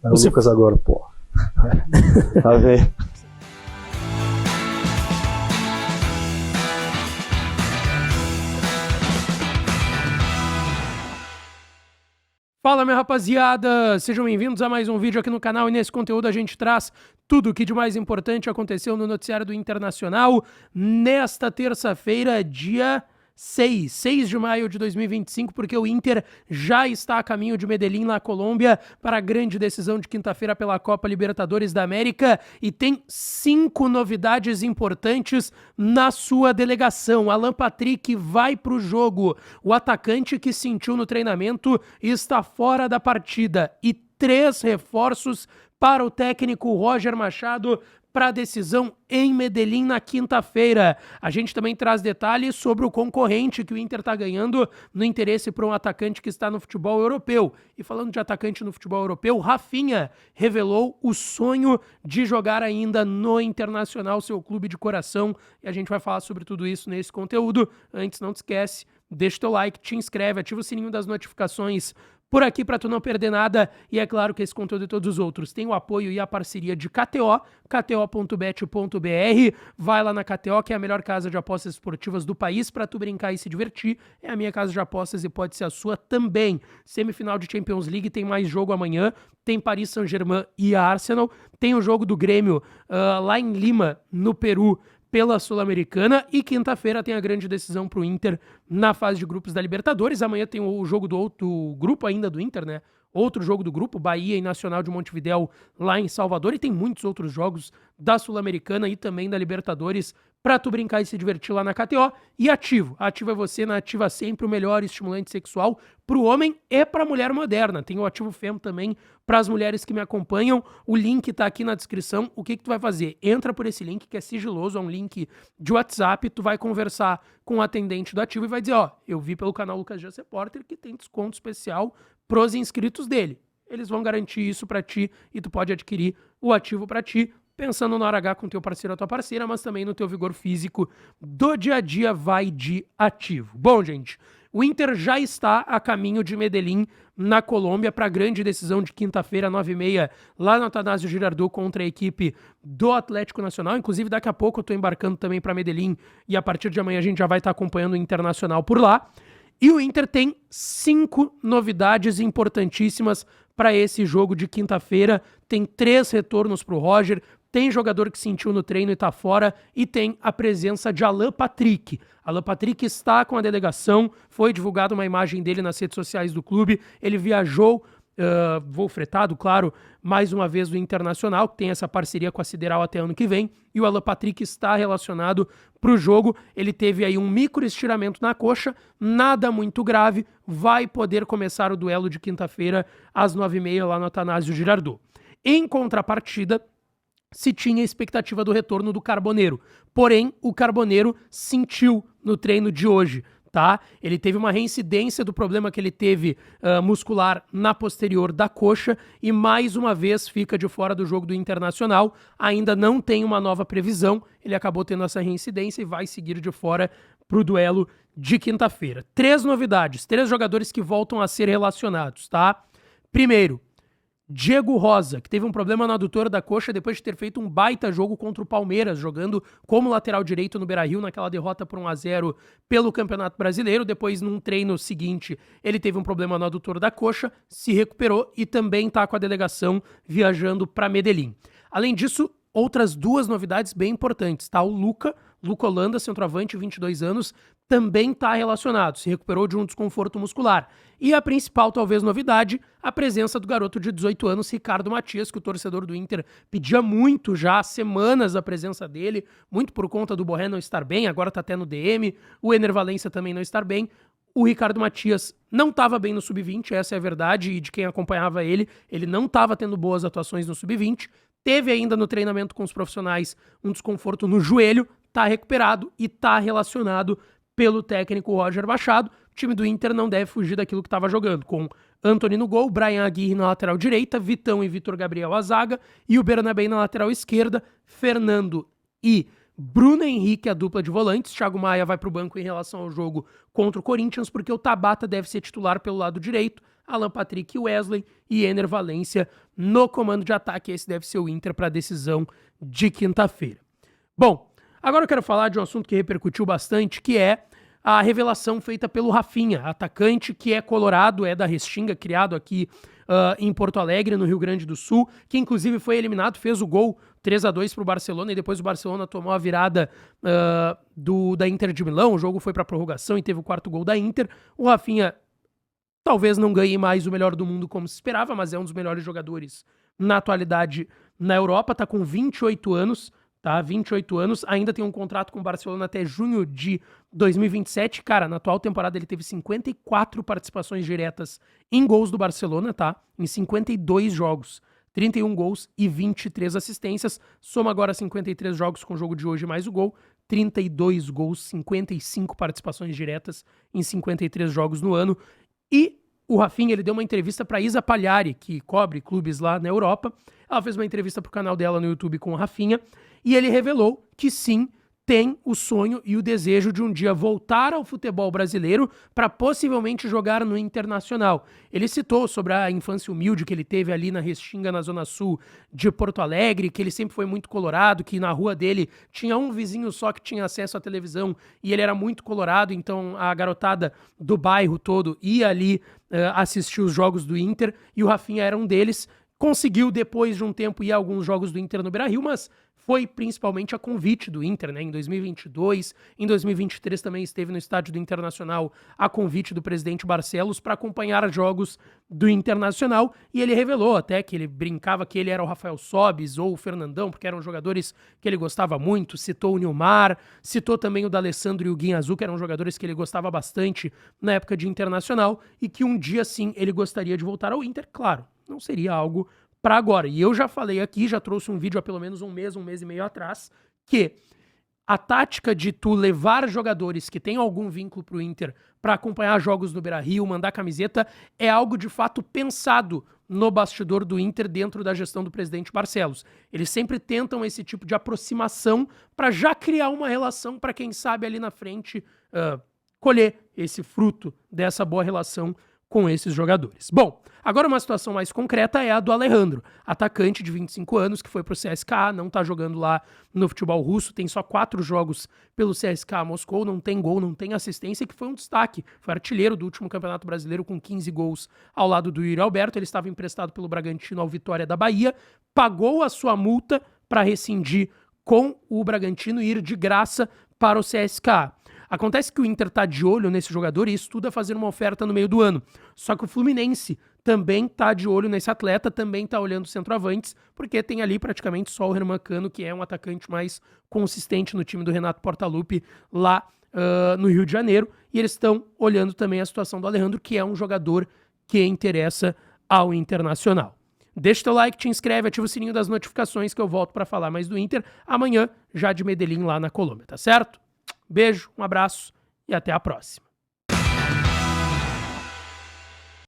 É o Lucas agora, pô. Tá vendo? Fala, minha rapaziada! Sejam bem-vindos a mais um vídeo aqui no canal e nesse conteúdo a gente traz tudo o que de mais importante aconteceu no noticiário do Internacional nesta terça-feira, dia 6 de maio de 2025, porque o Inter já está a caminho de Medellín, na Colômbia, para a grande decisão de quinta-feira pela Copa Libertadores da América e tem 5 novidades importantes na sua delegação. Alan Patrick vai para o jogo. O atacante que sentiu no treinamento está fora da partida e 3 reforços para o técnico Roger Machado para a decisão em Medellín na quinta-feira. A gente também traz detalhes sobre o concorrente que o Inter está ganhando no interesse por um atacante que está no futebol europeu. E falando de atacante no futebol europeu, Rafinha revelou o sonho de jogar ainda no Internacional, seu clube de coração. E a gente vai falar sobre tudo isso nesse conteúdo. Antes, não te esquece, deixa o teu like, te inscreve, ativa o sininho das notificações por aqui para tu não perder nada. E é claro que esse conteúdo e todos os outros tem o apoio e a parceria de KTO, kto.bet.br. Vai lá na KTO, que é a melhor casa de apostas esportivas do país para tu brincar e se divertir. É a minha casa de apostas e pode ser a sua também. Semifinal de Champions League, tem mais jogo amanhã. Tem Paris Saint-Germain e Arsenal. Tem o jogo do Grêmio lá em Lima, no Peru, pela Sul-Americana, e quinta-feira tem a grande decisão pro Inter na fase de grupos da Libertadores. Amanhã tem o jogo do outro grupo ainda do Inter, né? Outro jogo do grupo, Bahia e Nacional de Montevidéu lá em Salvador, e tem muitos outros jogos da Sul-Americana e também da Libertadores pra tu brincar e se divertir lá na KTO. E Ativo. Ativo é você, na Ativa sempre o melhor estimulante sexual pro homem e pra mulher moderna. Tem o Ativo Fem também pras mulheres que me acompanham. O link tá aqui na descrição. O que tu vai fazer? Entra por esse link que é sigiloso, é um link de WhatsApp. Tu vai conversar com o atendente do Ativo e vai dizer, ó, eu vi pelo canal Lucas Dias Repórter que tem desconto especial pros inscritos dele. Eles vão garantir isso pra ti e tu pode adquirir o Ativo pra ti, pensando no hora H com teu parceiro ou tua parceira, mas também no teu vigor físico do dia a dia. Vai de Ativo. Bom, gente, o Inter já está a caminho de Medellín, na Colômbia, para a grande decisão de quinta-feira, 9h30, lá no Atanásio Girardot, contra a equipe do Atlético Nacional. Inclusive, daqui a pouco eu estou embarcando também para Medellín e a partir de amanhã a gente já vai estar acompanhando o Internacional por lá. E o Inter tem 5 novidades importantíssimas para esse jogo de quinta-feira. Tem 3 retornos para o Roger, tem jogador que sentiu no treino e tá fora, e tem a presença de Alan Patrick. Alan Patrick está com a delegação, foi divulgada uma imagem dele nas redes sociais do clube, ele viajou, voo fretado, claro, mais uma vez do Internacional, que tem essa parceria com a Sideral até ano que vem, e o Alan Patrick está relacionado para o jogo. Ele teve aí um micro estiramento na coxa, nada muito grave, vai poder começar o duelo de quinta-feira às 9h30 lá no Atanásio Girardot. Em contrapartida, se tinha a expectativa do retorno do Carboneiro. Porém, o Carboneiro sentiu no treino de hoje, tá? Ele teve uma reincidência do problema que ele teve muscular na posterior da coxa e mais uma vez fica de fora do jogo do Internacional. Ainda não tem uma nova previsão, ele acabou tendo essa reincidência e vai seguir de fora pro duelo de quinta-feira. 3 novidades, 3 jogadores que voltam a ser relacionados, tá? Primeiro, Diego Rosa, que teve um problema na adutora da coxa depois de ter feito um baita jogo contra o Palmeiras, jogando como lateral direito no Beira-Rio, naquela derrota por 1-0 pelo Campeonato Brasileiro. Depois, num treino seguinte, ele teve um problema na adutora da coxa, se recuperou e também está com a delegação viajando para Medellín. Além disso, outras 2 novidades bem importantes, tá? O Luca Holanda, centroavante, 22 anos, também está relacionado, se recuperou de um desconforto muscular. E a principal, talvez, novidade, a presença do garoto de 18 anos, Ricardo Matias, que o torcedor do Inter pedia muito já há semanas a presença dele, muito por conta do Borré não estar bem, agora está até no DM, o Ener Valencia também não estar bem. O Ricardo Matias não estava bem no Sub-20, essa é a verdade, e de quem acompanhava ele não estava tendo boas atuações no Sub-20, teve ainda no treinamento com os profissionais um desconforto no joelho, está recuperado e está relacionado pelo técnico Roger Machado. O time do Inter não deve fugir daquilo que estava jogando, com Antony no gol, Brian Aguirre na lateral direita, Vitão e Vitor Gabriel à zaga, e o Bernabé na lateral esquerda, Fernando e Bruno Henrique, a dupla de volantes. Thiago Maia vai para o banco em relação ao jogo contra o Corinthians, porque o Tabata deve ser titular pelo lado direito. Alan Patrick e Wesley e Ener Valencia no comando de ataque. Esse deve ser o Inter para a decisão de quinta-feira. Bom, agora eu quero falar de um assunto que repercutiu bastante, que é a revelação feita pelo Rafinha, atacante que é colorado, é da Restinga, criado aqui em Porto Alegre, no Rio Grande do Sul, que inclusive foi eliminado, fez o gol 3-2 para o Barcelona, e depois o Barcelona tomou a virada da Inter de Milão, o jogo foi para prorrogação e teve o quarto gol da Inter. O Rafinha talvez não ganhe mais o melhor do mundo como se esperava, mas é um dos melhores jogadores na atualidade na Europa, tá com 28 anos, tá? 28 anos, ainda tem um contrato com o Barcelona até junho de 2027. Cara, na atual temporada ele teve 54 participações diretas em gols do Barcelona, tá? Em 52 jogos, 31 gols e 23 assistências. Soma agora 53 jogos com o jogo de hoje mais o gol, 32 gols, 55 participações diretas em 53 jogos no ano. E o Rafinha, ele deu uma entrevista para Isa Pagliari, que cobre clubes lá na Europa. Ela fez uma entrevista pro canal dela no YouTube com o Rafinha, e ele revelou que sim, tem o sonho e o desejo de um dia voltar ao futebol brasileiro para possivelmente jogar no Internacional. Ele citou sobre a infância humilde que ele teve ali na Restinga, na Zona Sul de Porto Alegre, que ele sempre foi muito colorado, que na rua dele tinha um vizinho só que tinha acesso à televisão e ele era muito colorado, então a garotada do bairro todo ia ali assistir os jogos do Inter, e o Rafinha era um deles. Conseguiu, depois de um tempo, ir a alguns jogos do Inter no Beira-Rio, mas foi principalmente a convite do Inter, né? Em 2022, em 2023 também esteve no estádio do Internacional a convite do presidente Barcelos para acompanhar jogos do Internacional, e ele revelou até que ele brincava que ele era o Rafael Sobis ou o Fernandão, porque eram jogadores que ele gostava muito, citou o Nilmar, citou também o D'Alessandro e o Guinha Azul, que eram jogadores que ele gostava bastante na época de Internacional, e que um dia sim ele gostaria de voltar ao Inter, claro. Não seria algo para agora. E eu já falei aqui, já trouxe um vídeo há pelo menos um mês e meio atrás, que a tática de tu levar jogadores que têm algum vínculo pro Inter para acompanhar jogos no Beira-Rio, mandar camiseta, é algo de fato pensado no bastidor do Inter dentro da gestão do presidente Barcelos. Eles sempre tentam esse tipo de aproximação para já criar uma relação para quem sabe ali na frente colher esse fruto dessa boa relação com esses jogadores. Bom, agora uma situação mais concreta é a do Alejandro, atacante de 25 anos que foi pro CSKA, não tá jogando lá no futebol russo, tem só 4 jogos pelo CSKA Moscou, não tem gol, não tem assistência, que foi um destaque, foi artilheiro do último Campeonato Brasileiro com 15 gols ao lado do Yuri Alberto. Ele estava emprestado pelo Bragantino ao Vitória da Bahia, pagou a sua multa para rescindir com o Bragantino e ir de graça para o CSKA. Acontece que o Inter tá de olho nesse jogador e estuda fazer uma oferta no meio do ano. Só que o Fluminense também tá de olho nesse atleta, também tá olhando os centroavantes, porque tem ali praticamente só o Herman Cano, que é um atacante mais consistente no time do Renato Portaluppi lá no Rio de Janeiro. E eles estão olhando também a situação do Alejandro, que é um jogador que interessa ao Internacional. Deixa teu like, te inscreve, ativa o sininho das notificações que eu volto para falar mais do Inter amanhã, já de Medellín lá na Colômbia, tá certo? Beijo, um abraço e até a próxima.